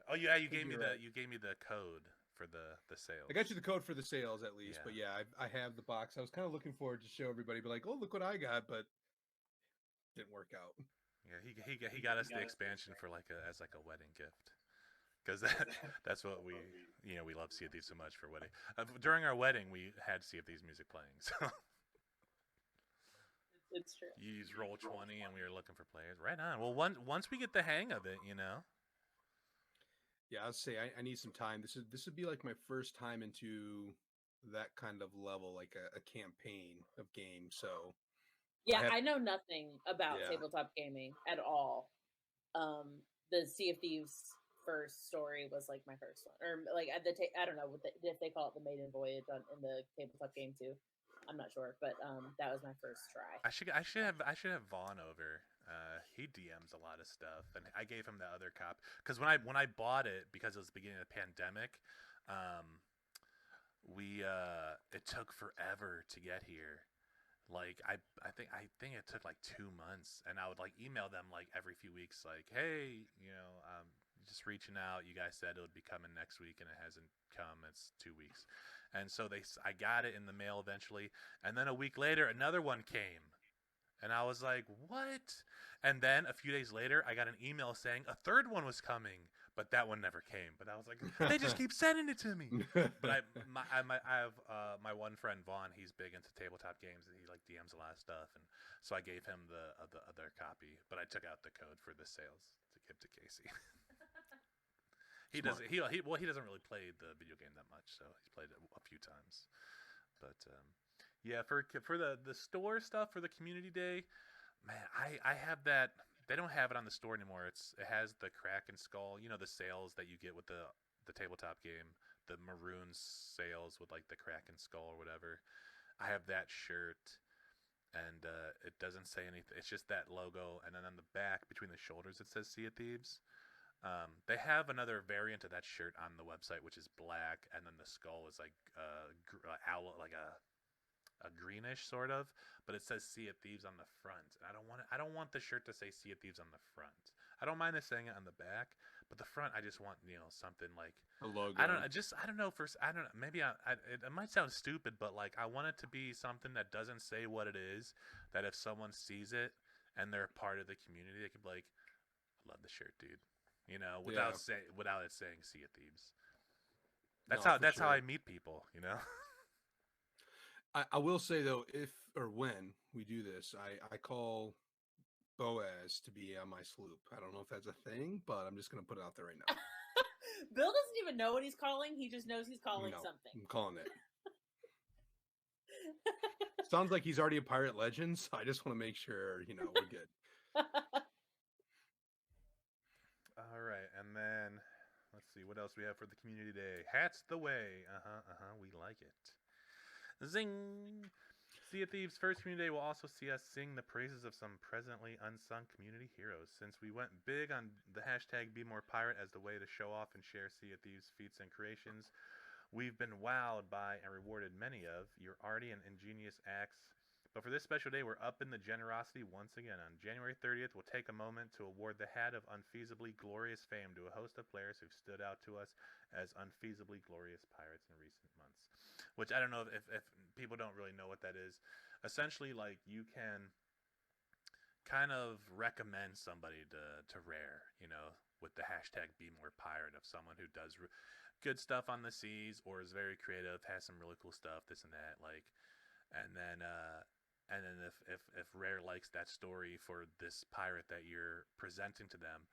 Oh yeah, you gave me the code for the sales. I got you the code for the sales at least, Yeah. but yeah, I have the box. I was kind of looking forward to show everybody, but like, oh, look what I got, but didn't work out. Yeah, he got us the expansion for as a wedding gift, because that's what we love Sea of Thieves so much for wedding. During our wedding, we had Sea of Thieves music playing, so it's true. You use Roll20, and we were looking for players. Right on. Well, once we get the hang of it, Yeah, I'll say I need some time. This would be like my first time into that kind of level, like a campaign of game. So yeah, I know nothing about tabletop gaming at all. The Sea of Thieves first story was like my first one, or like I don't know if they call it the maiden voyage in the tabletop game too. I'm not sure, but that was my first try. I should have Vaughn over. He DMs a lot of stuff, and I gave him the other copy because when I bought it, because it was the beginning of the pandemic, it took forever to get here. Like I think it took like 2 months, and I would like email them like every few weeks, like, hey, just reaching out. You guys said it would be coming next week, and it hasn't come. It's 2 weeks, and so I got it in the mail eventually, and then a week later another one came. And I was like, what? And then a few days later, I got an email saying a third one was coming, but that one never came. But I was like, they just keep sending it to me. But I have my one friend Vaughn. He's big into tabletop games, and he like DMs a lot of stuff. And so I gave him the other copy, but I took out the code for the sales to give to Casey. He doesn't really play the video game that much, so he's played it a few times. But yeah, for the store stuff for the community day, man, I have that. They don't have it on the store anymore. It has the Kraken skull, the sales that you get with the tabletop game, the maroon sales with like the Kraken skull or whatever. I have that shirt, and it doesn't say anything. It's just that logo, and then on the back between the shoulders it says Sea of Thieves. They have another variant of that shirt on the website, which is black, and then the skull is like owl, like a greenish sort of, but it says Sea of Thieves on the front. And I don't want the shirt to say Sea of Thieves on the front. I don't mind it saying it on the back, but the front I just want something like a logo. I don't know. Maybe it might sound stupid, but like I want it to be something that doesn't say what it is. That if someone sees it and they're part of the community, they could be like, I love the shirt, dude. Without it saying Sea of Thieves. That's how I meet people. I will say though, if or when we do this, I call Boaz to be on my sloop. I don't know if that's a thing, but I'm just gonna put it out there right now. Bill doesn't even know what he's calling. He just knows he's calling something. I'm calling it. Sounds like he's already a pirate legend, so I just want to make sure we're good. All right, and then let's see what else we have for the community day. Hats the way. We like it. Zing! Sea of Thieves first community day will also see us sing the praises of some presently unsung community heroes. Since we went big on the hashtag #BeMorePirate as the way to show off and share Sea of Thieves feats and creations, we've been wowed by and rewarded many of your arty and ingenious acts. But for this special day, we're upping the generosity once again. On January 30th, we'll take a moment to award the Hat of Unfeasibly Glorious Fame to a host of players who've stood out to us as unfeasibly glorious pirates in recent months. Which I don't know if people don't really know what that is. Essentially, like, you can kind of recommend somebody to Rare, with the hashtag Be More Pirate, of someone who does good stuff on the seas or is very creative, has some really cool stuff, this and that, like, and then if Rare likes that story for this pirate that you're presenting to them,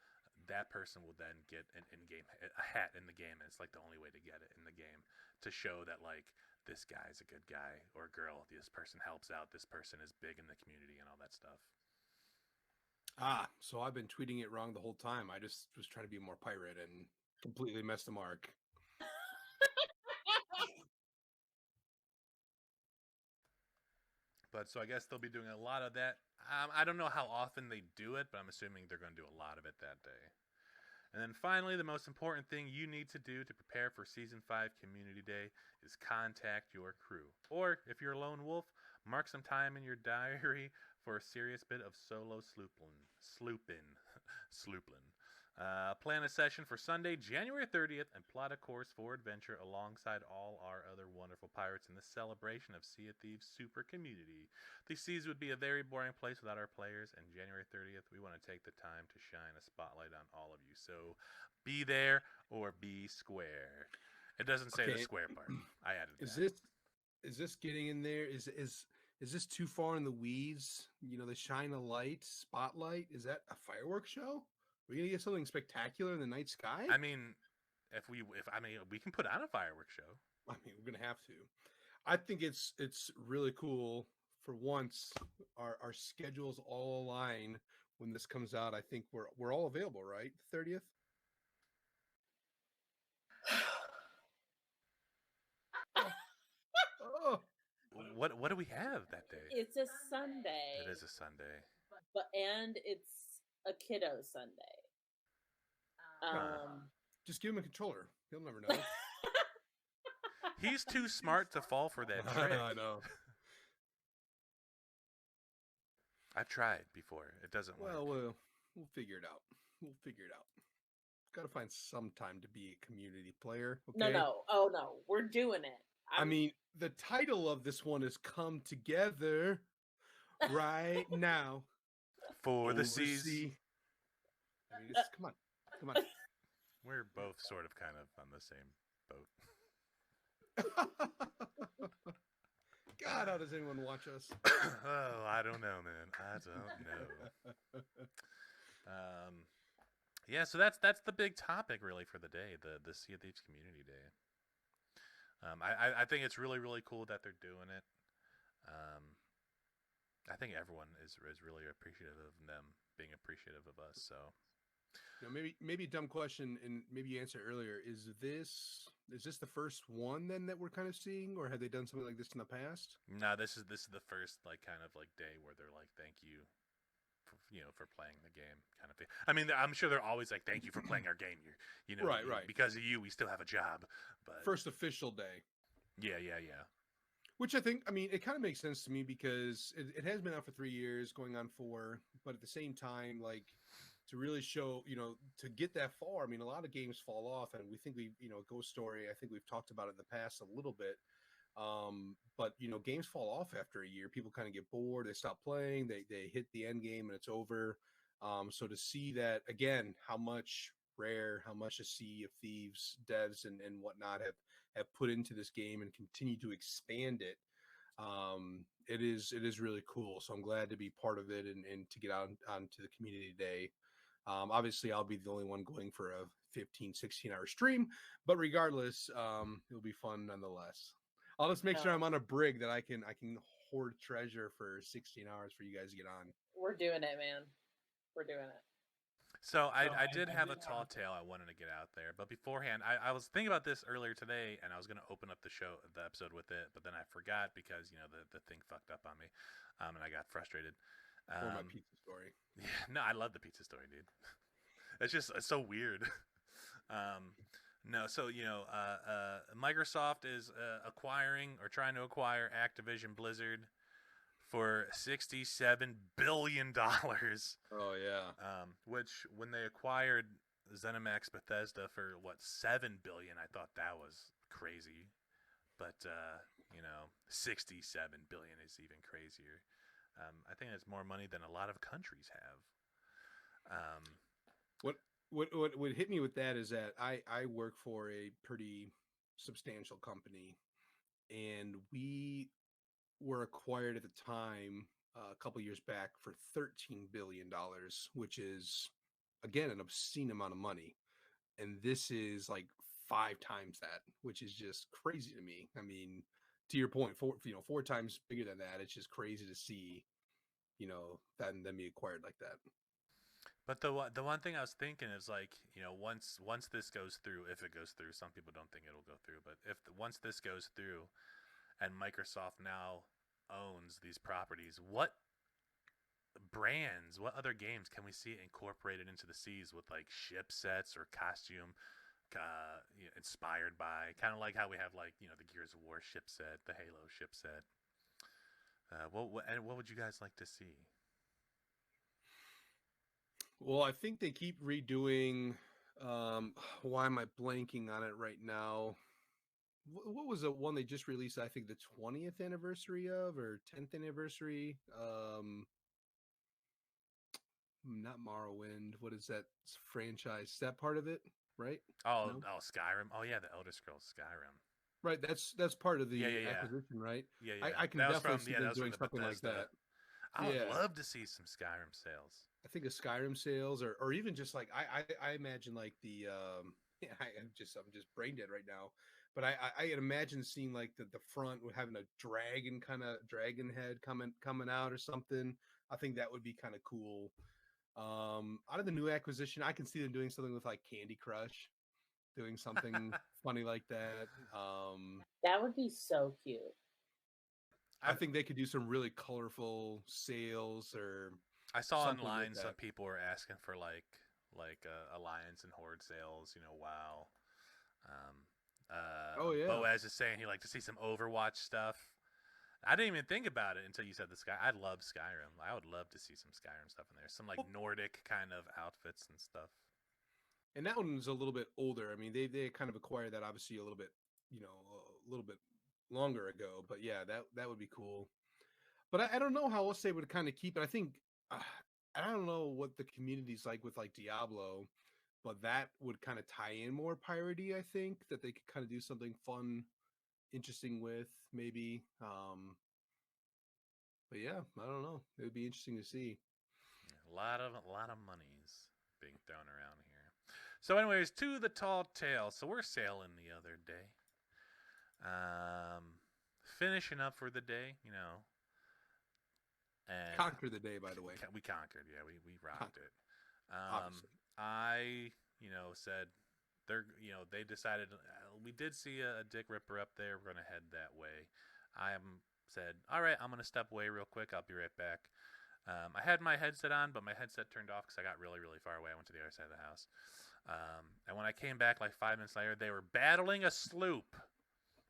that person will then get an in-game a hat in the game, and it's like the only way to get it in the game to show that, like, this guy's a good guy or girl. This person helps out. This person is big in the community and all that stuff. So I've been tweeting it wrong the whole time. I just was trying to be more pirate and completely missed the mark. But so I guess they'll be doing a lot of that. I don't know how often they do it, but I'm assuming they're going to do a lot of it that day. And then finally, the most important thing you need to do to prepare for Season 5 Community Day is contact your crew. Or, if you're a lone wolf, mark some time in your diary for a serious bit of solo sloopin'. Plan a session for Sunday, January 30th, and plot a course for adventure alongside all our other wonderful pirates in the celebration of Sea of Thieves super community. The seas would be a very boring place without our players, and January 30th, we want to take the time to shine a spotlight on all of you. So be there or be square. It doesn't say the square part. I added that. Is this getting in there? Is this too far in the weeds? The shine a light, spotlight. Is that a fireworks show? Are we gonna get something spectacular in the night sky? I mean, we can put on a fireworks show. I mean, we're gonna have to. I think it's really cool. For once, our schedules all align when this comes out. I think we're all available, right? 30th. Oh. What do we have that day? It's a Sunday. It is a Sunday. And it's a kiddo Sunday. Just give him a controller. He'll never know. He's too smart to fall for that trick. I know. I've tried before. It doesn't work. Well, we'll figure it out. Got to find some time to be a community player. Okay? No. Oh, no. We're doing it. I mean, the title of this one is Come Together Right Now. For the seas. I mean, come on. We're both sort of kind of on the same boat. God, how does anyone watch us? Oh, I don't know, man. I don't know. Yeah, so that's the big topic really for the day, the Sea of Thieves Community Day. I think it's really, really cool that they're doing it. I think everyone is really appreciative of them being appreciative of us. So, maybe a dumb question, and maybe you answered earlier. Is this the first one then that we're kind of seeing, or have they done something like this in the past? No, this is the first kind of day where they're like, thank you for playing the game kind of thing. I mean, I'm sure they're always like, thank you for playing our game. Right. Because of you, we still have a job. But first official day. Yeah. Which I think, it kind of makes sense to me because it has been out for 3 years, going on 4. But at the same time, like, to really show, to get that far, a lot of games fall off, and we think Ghost Story, I think we've talked about it in the past a little bit. But games fall off after a year. People kind of get bored, they stop playing, they hit the end game and it's over. So to see that again, how much the Sea of Thieves devs and whatnot have put into this game and continue to expand it, it is really cool. So I'm glad to be part of it and to get onto the community day. Obviously I'll be the only one going for a 15-16 hour stream, but regardless, it'll be fun nonetheless. I'll just make sure I'm on a brig that I can hoard treasure for 16 hours for you guys to get on. We're doing it, man. We're doing it. So I did have a tall tale I wanted to get out there, but beforehand, I was thinking about this earlier today, and I was going to open up the episode with it, but then I forgot because the thing fucked up on me, and I got frustrated. Or my pizza story. Yeah, no, I love the pizza story, dude. It's so weird. No, so Microsoft is acquiring or trying to acquire Activision Blizzard for $67 billion. Oh yeah. Which when they acquired ZeniMax Bethesda for what, 7 billion, I thought that was crazy. But 67 billion is even crazier. I think it's more money than a lot of countries have. What what hit me with that is that I work for a pretty substantial company, and we were acquired at the time a couple years back for $13 billion, which is again an obscene amount of money. And this is like 5 times that, which is just crazy to me. I mean, to your point, 4 times bigger than that. It's just crazy to see, that and then be acquired like that. But the one thing I was thinking is, like, once this goes through, if it goes through, some people don't think it'll go through, but once this goes through and Microsoft now owns these properties, what brands, what other games can we see incorporated into the seas with like ship sets or costume inspired by, kind of like how we have, like, the Gears of War ship set, the Halo ship set. What would you guys like to see? Well, I think they keep redoing. Why am I blanking on it right now? What was the one they just released? I think the 20th anniversary of, or 10th anniversary. Not Morrowind. What is that franchise? Is that part of it? Right? Oh, No. oh, Skyrim. Oh yeah, the Elder Scrolls Skyrim. Right. That's part of Yeah, the yeah, yeah, acquisition, right? yeah, I, yeah. I can That was definitely from see that them was from doing the something like Bethesda. that. I would Yeah. love to see some Skyrim sales. I think of Skyrim sales, or even just like I imagine like the yeah, I'm just brain dead right now, but I can imagine seeing like the front with having a dragon head coming out or something. I think that would be kind of cool. Out of the new acquisition, I can see them doing something with like Candy Crush, doing something funny like that. That would be so cute. I I think they could do some really colorful sales or I saw something like online some that. people were asking for like Alliance and Horde sales. WoW. Um, Oh yeah. Boaz is saying he'd like to see some Overwatch stuff. I didn't even think about it until you said the Sky. I love Skyrim. I would love to see some Skyrim stuff in there. Some like Well, Nordic kind of outfits and stuff. and that one's a little bit older. I mean, they kind of acquired that obviously a little bit longer ago. But yeah, that would be cool. But I don't know how else they would kind of keep it. I think uh, I don't know what the community's like with like Diablo, but that would kind of tie in more piratey. I think that they could kind of do something fun, interesting with maybe. But yeah, I don't know. It would be interesting to see. A lot of monies being thrown around here. So, anyways, to the tall tale. So we're sailing the other day. Um, Finishing up for the day, and Conquer the day, by the way. we conquered. Yeah, we rocked it. Obviously. I said they decided, we did see a Dick Ripper up there. We're gonna head that way. I said, all right, I'm gonna step away real quick. I'll be right back. I had my headset on, but my headset turned off because I got really, really far away. I went to the other side of the house. And when I came back like 5 minutes later, they were battling a sloop.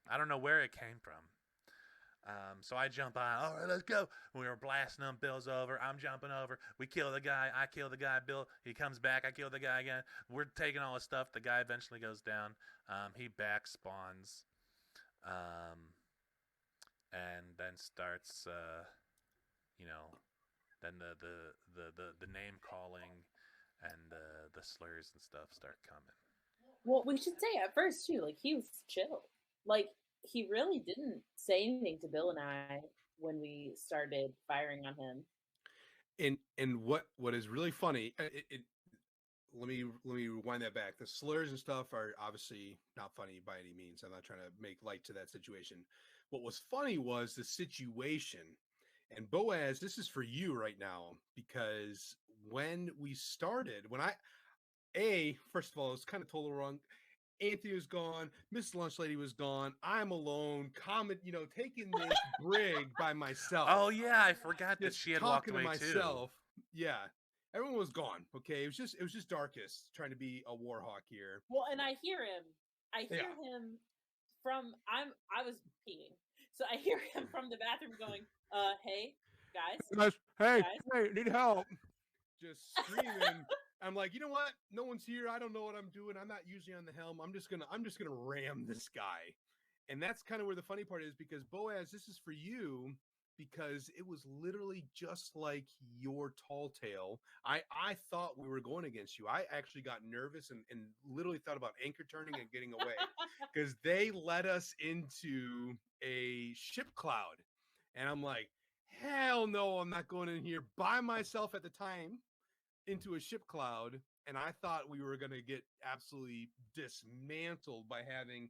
I don't know where it came from. So I jump on. All right, let's go. We were blasting them. Bill's over. I'm jumping over. We kill the guy. I kill the guy. Bill, he comes back. I kill the guy again. We're taking all his stuff. The guy eventually goes down. He back spawns. And then starts, then the name calling and the slurs and stuff start coming. Well, we should say at first too, like he was chill. Like he really didn't say anything to Bill and I when we started firing on him. And what is really funny, let me rewind that back. The slurs and stuff are obviously not funny by any means. I'm not trying to make light to that situation. What was funny was the situation. And Boaz, this is for you right now, because when we started, first of all, it's kind of totally wrong. Anthony was gone. Miss Lunch Lady was gone. I'm alone. Taking this brig by myself. Oh yeah, I forgot that Just she had walked talking to away too. myself. Yeah. Everyone was gone. Okay, it was just Darkus trying to be a war hawk here. Well, and I hear him. I hear Yeah. him from I was peeing. So I hear him from the bathroom going, hey, guys, Hey, guys. hey, need help. Just screaming. I'm like, you know what? No one's here. I don't know what I'm doing. I'm not usually on the helm. I'm just gonna ram this guy. And that's kind of where the funny part is, because Boaz, this is for you, because it was literally just like your tall tale. I thought we were going against you. I actually got nervous and literally thought about anchor turning and getting away because they led us into a ship cloud. And I'm like, hell no, I'm not going in here by myself at the time into a ship cloud. And I thought we were going to get absolutely dismantled by having,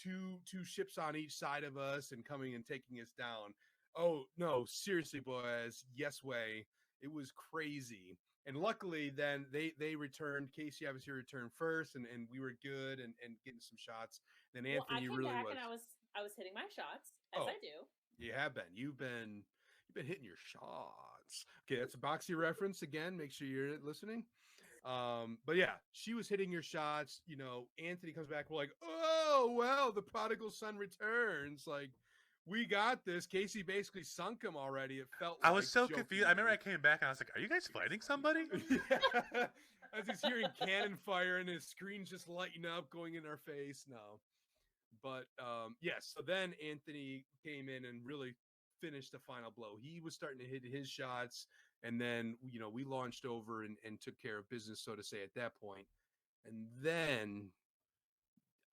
two ships on each side of us and coming and taking us down. Oh no, seriously, boys, yes way. It was crazy. And luckily then they returned. Casey obviously returned first, and we were good and getting some shots. Then Well, I Anthony came really back was. and I was hitting my shots as Oh, I do. you have been. You've been hitting your shots. Okay, that's a Boxy reference again. Make sure you're listening. But yeah, she was hitting your shots. Anthony comes back. We're like, oh well, the prodigal son returns. Like, we got this. Casey basically sunk him already. It felt I like was so confused. I remember I jokingly. came back and I was like, "Are you guys fighting somebody?" Yeah. As he's hearing cannon fire and his screen's just lighting up, going in our face. No. But yes, so then Anthony came in and really finished the final blow. He was starting to hit his shots, and then we launched over and took care of business, so to say, at that point. And then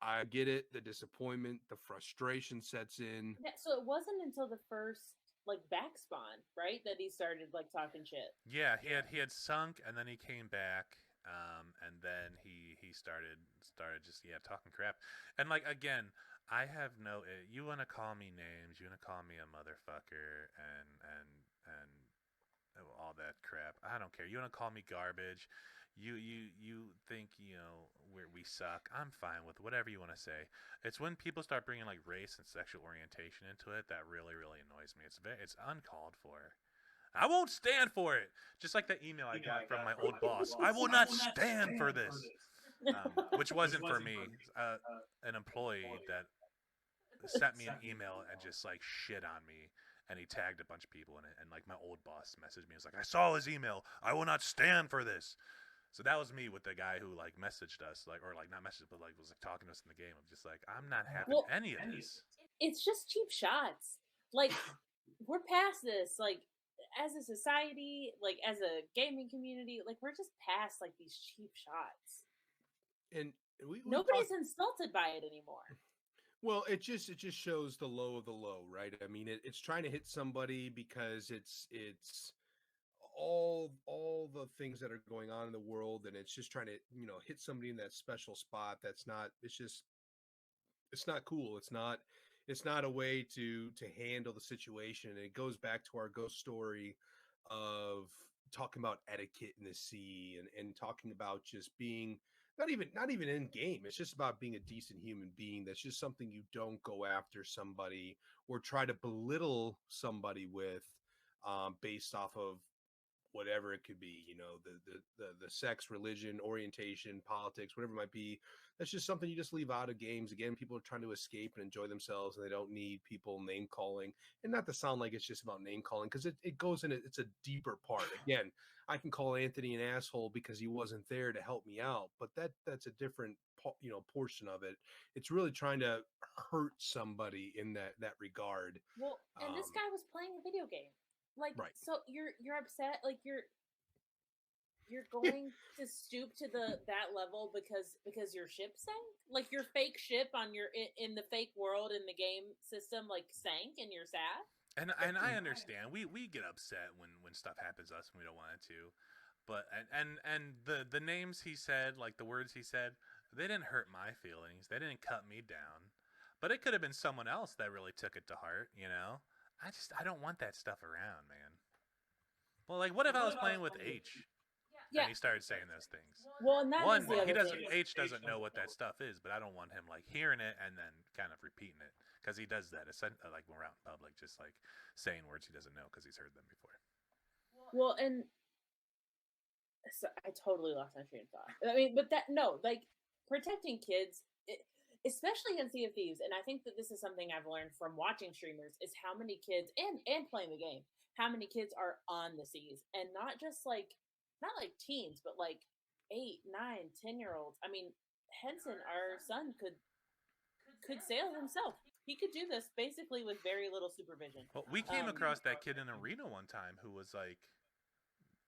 I get it, the disappointment, the frustration sets in. Yeah, so it wasn't until the first like back spawn, right, that he started like talking shit. Yeah, he had sunk and then he came back, and then he started just talking crap, and like again, I have no. You want to call me names? You want to call me a motherfucker and all that crap? I don't care. You want to call me garbage? You think we suck? I'm fine with whatever you want to say. It's when people start bringing like race and sexual orientation into it that really annoys me. It's uncalled for. I won't stand for it. Just like the email I got from my old boss. I will not stand for this. Which wasn't for me. An employee that sent me an email and just like shit on me. And he tagged a bunch of people in it. And like my old boss messaged me. He was like, I saw his email. I will not stand for this. So that was me with the guy who like messaged us, like, or like not messaged, but like was like talking to us in the game. I'm just like, I'm not having Well, any of this. it's just cheap shots. Like, we're past this. Like, as a society, like as a gaming community, like we're just past like these cheap shots. And we Nobody's talked. insulted by it anymore. Well, it just shows the low of the low, right? I mean, it's trying to hit somebody because it's all the things that are going on in the world, and it's just trying to hit somebody in that special spot. That's not. It's not cool. It's not a way to handle the situation. And it goes back to our ghost story of talking about etiquette in the sea, and talking about just being not even in game. It's just about being a decent human being. That's just something you don't go after somebody or try to belittle somebody with, based off of whatever it could be, the sex, religion, orientation, politics, whatever it might be. That's just something you just leave out of games. Again, people are trying to escape and enjoy themselves, and they don't need people name calling. And not to sound like it's just about name calling, because it goes in, it's a deeper part. Again, I can call Anthony an asshole because he wasn't there to help me out, but that's a different portion of it. It's really trying to hurt somebody in that regard. Well, and this guy was playing a video game. Like, Right. so you're upset, like you're going to stoop to that level because your ship sank, like your fake ship on your in the fake world in the game system like sank, and you're sad. And I understand. We get upset when stuff happens to us and we don't want it to. But and the names he said, like the words he said, they didn't hurt my feelings. They didn't cut me down. But it could have been someone else that really took it to heart. I don't want that stuff around, man. Well, like what if I was playing with H Yeah. and he started saying those things? Well, and that is One, the he other doesn't. thing. H doesn't know what that stuff is, but I don't want him like hearing it and then kind of repeating it because he does that. It's like when we're out in public, just like saying words he doesn't know because he's heard them before. Well, and So I totally lost my train of thought. I mean, but like protecting kids, especially in Sea of Thieves, and I think that this is something I've learned from watching streamers is how many kids and playing the game, how many kids are on the seas, and not just like not like teens, but like 8, 9, 10 year olds. I mean, Henson, our son, could sail himself. He could do this basically with very little supervision. Well, we came across that kid in arena one time who was like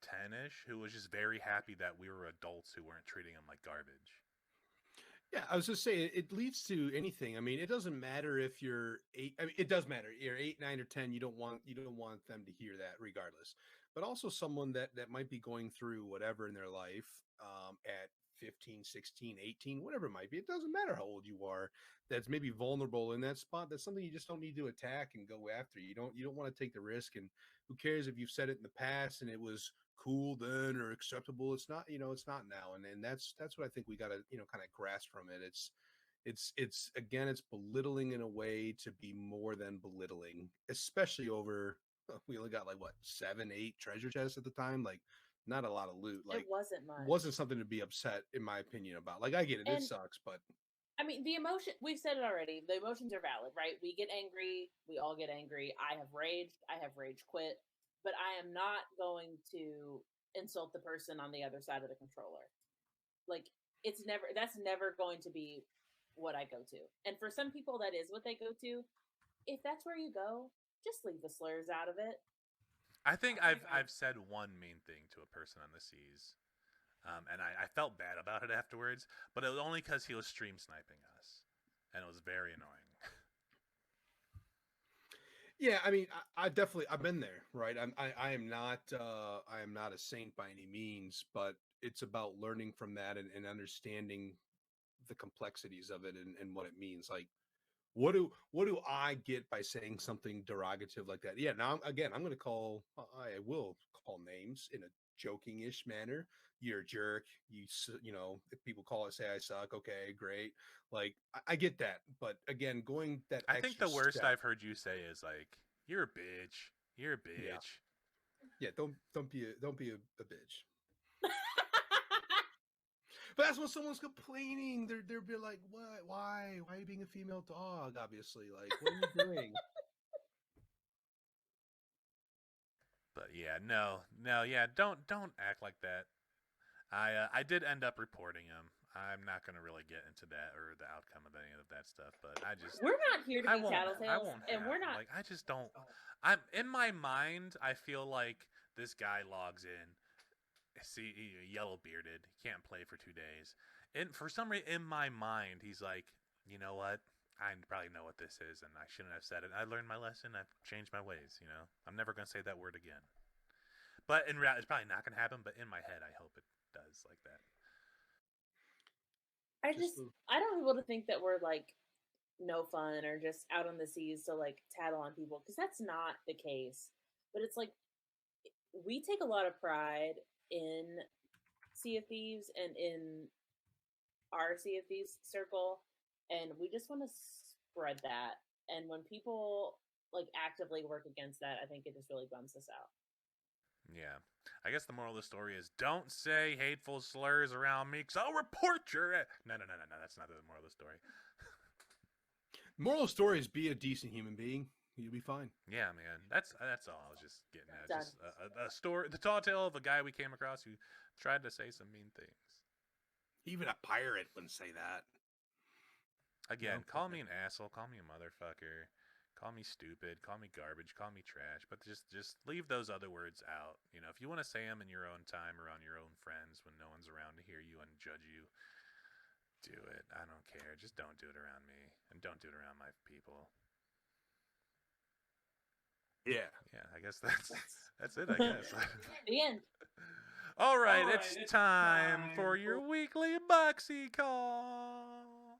10ish, who was just very happy that we were adults who weren't treating him like garbage. Yeah, I was just saying it leads to anything. I mean, it doesn't matter if you're 8. I mean, it does matter. You're 8, 9, or 10. You don't want them to hear that, regardless. But also someone that might be going through whatever in their life at 15, 16, 18, whatever it might be. It doesn't matter how old you are. That's maybe vulnerable in that spot. That's something you just don't need to attack and go after. You don't want to take the risk. And who cares if you've said it in the past and it was cool then or acceptable. It's not, it's not now. And that's what I think we got to, kind of grasp from it. It's again, it's belittling in a way to be more than belittling, especially over, we only got like what, 7, 8 treasure chests at the time. Like not a lot of loot. Like It wasn't much. wasn't something to be upset, in my opinion, about. Like I get it. It sucks, but I mean, the emotion, we've said it already. The emotions are valid, right? We get angry. We all get angry. I have raged. I have rage quit. But I am not going to insult the person on the other side of the controller. Like, that's never going to be what I go to. And for some people, that is what they go to. If that's where you go, just leave the slurs out of it. I think I've said one mean thing to a person on the seas. And I felt bad about it afterwards, but it was only because he was stream sniping us, and it was very annoying. Yeah, I mean, I've been there, right? I am not a saint by any means, but it's about learning from that and understanding the complexities of it and what it means. Like, what do I get by saying something derogative like that? Yeah, now I'm going to I will call names in a joking-ish manner. You're a jerk. If people call it, say I suck. Okay, great. Like I get that, but again, going that I think extra the worst step, I've heard you say is like, "You're a bitch. You're a bitch." Yeah. Don't be a bitch. But that's when someone's complaining. They're be like, "What? Why? Why are you being a female dog?" Obviously, like, what are you doing? But yeah, no, yeah, don't act like that. I did end up reporting him. I'm not going to really get into that or the outcome of any of that stuff, but we're not here to be tattletales, and we're not. Like, I just don't. I'm in my mind. I feel like this guy logs in. See, yellow bearded, can't play for 2 days, and for some reason in my mind, he's like, you know what? I probably know what this is, and I shouldn't have said it. I learned my lesson. I've changed my ways. I'm never going to say that word again. But in reality, it's probably not going to happen. But in my head, I hope it does like that. I don't want people to think that we're like no fun or just out on the seas to like tattle on people, because that's not the case. But it's like we take a lot of pride in Sea of Thieves and in our Sea of Thieves circle, and we just want to spread that. And when people like actively work against that, I think it just really bums us out. Yeah. I guess the moral of the story is don't say hateful slurs around me because I'll report your... No. That's not the moral of the story. Moral of the story is be a decent human being. You'll be fine. Yeah, man. That's all I was just getting at. Just a story, the tall tale of a guy we came across who tried to say some mean things. Even a pirate wouldn't say that. Again, call me an asshole. Call me a motherfucker. Call me stupid, call me garbage, call me trash, but just leave those other words out. If you want to say them in your own time around your own friends when no one's around to hear you and judge you, do it. I don't care. Just don't do it around me, and don't do it around my people. Yeah. Yeah, I guess that's it, I guess. The end. All right, it's time for your weekly Boxy call.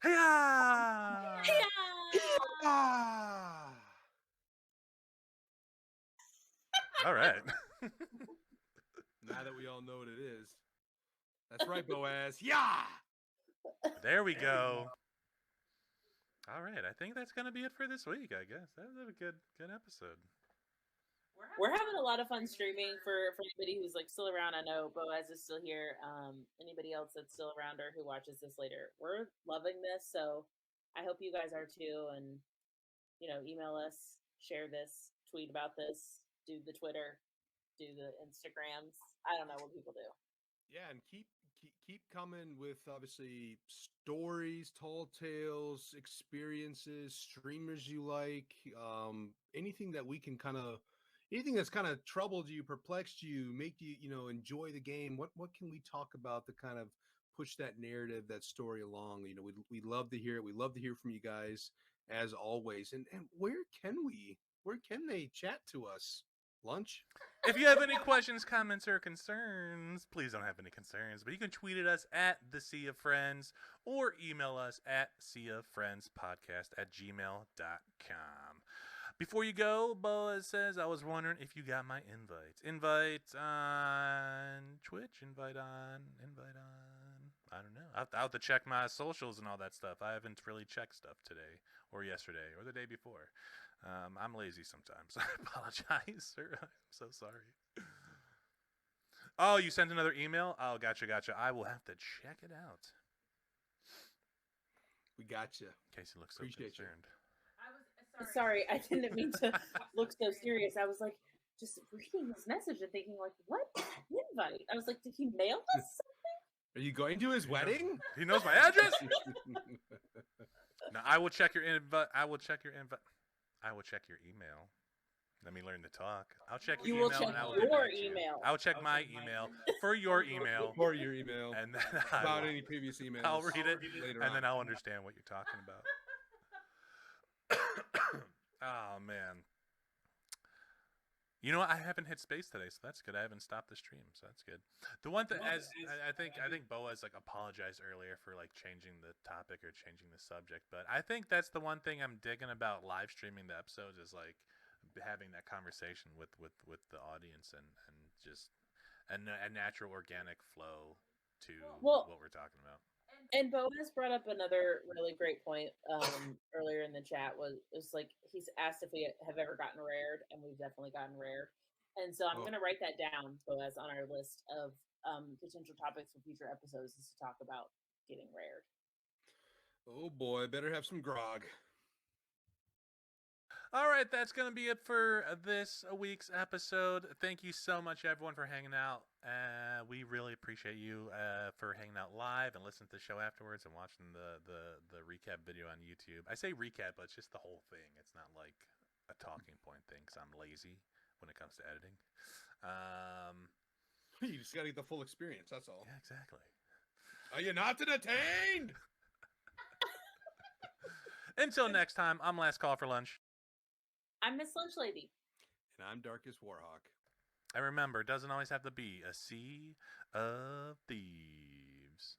Hey-ya! Ah! All right. Now that we all know what it is. That's right, Boaz. Yeah! There we go. All right, I think that's going to be it for this week, I guess. That was a good episode. we're having a lot of fun streaming for anybody who's like still around. I know Boaz is still here. Anybody else that's still around or who watches this later, we're loving this. So I hope you guys are too. And email us, share this, tweet about this, do the Twitter, do the Instagrams. I don't know what people do. Yeah, and keep coming with obviously stories, tall tales, experiences, streamers you like, anything that we can anything that's kind of troubled you, perplexed you, make you enjoy the game. What can we talk about to kind of push that narrative, that story along? We love to hear it. We love to hear from you guys as always. And where can they chat to us? Lunch? If you have any questions, comments, or concerns, please don't have any concerns, but you can tweet at us at TheSeaofFriends or email us at TheSeaofFriendsPodcast@gmail.com. Before you go, Boaz says, I was wondering if you got my invites. Invite on Twitch, invite on. I don't know. I'll have to check my socials and all that stuff. I haven't really checked stuff today or yesterday or the day before. I'm lazy sometimes. I apologize, sir. I'm so sorry. Oh, you sent another email? Oh, gotcha. I will have to check it out. We got you. Casey looks so Appreciate concerned. Sorry, I didn't mean to look so serious. I was like, just reading this message and thinking, like, what invite? I was like, did he mail us something? Are you going to his wedding? He knows my address. No, I will check your invite. I will check your email. Let me learn to talk. I'll check your email. You will check and I will your email. I'll check my email for your email. For your email. And then about any previous emails. I'll read it later and on. then I'll understand what you're talking about. Oh man. You know what? I haven't hit space today, so that's good. I haven't stopped the stream, so that's good. The one thing, I think Boaz apologized earlier for changing the topic or changing the subject, but I think that's the one thing I'm digging about live streaming the episodes is having that conversation with the audience and just a natural organic flow to what we're talking about. And Boaz brought up another really great point earlier in the chat. Was he's asked if we have ever gotten rared, and we've definitely gotten rared. And so I'm going to write that down, Boaz, on our list of potential topics for future episodes is to talk about getting rared. Oh boy, better have some grog. All right, that's going to be it for this week's episode. Thank you so much, everyone, for hanging out. We really appreciate you for hanging out live and listening to the show afterwards and watching the recap video on YouTube. I say recap, but it's just the whole thing. It's not like a talking point thing because I'm lazy when it comes to editing. You just got to get the full experience, that's all. Yeah, exactly. Are you not entertained? Until next time, I'm Last Call for Lunch. I'm Miss Lunch Lady. And I'm Darkest Warhawk. And remember, it doesn't always have to be a sea of thieves.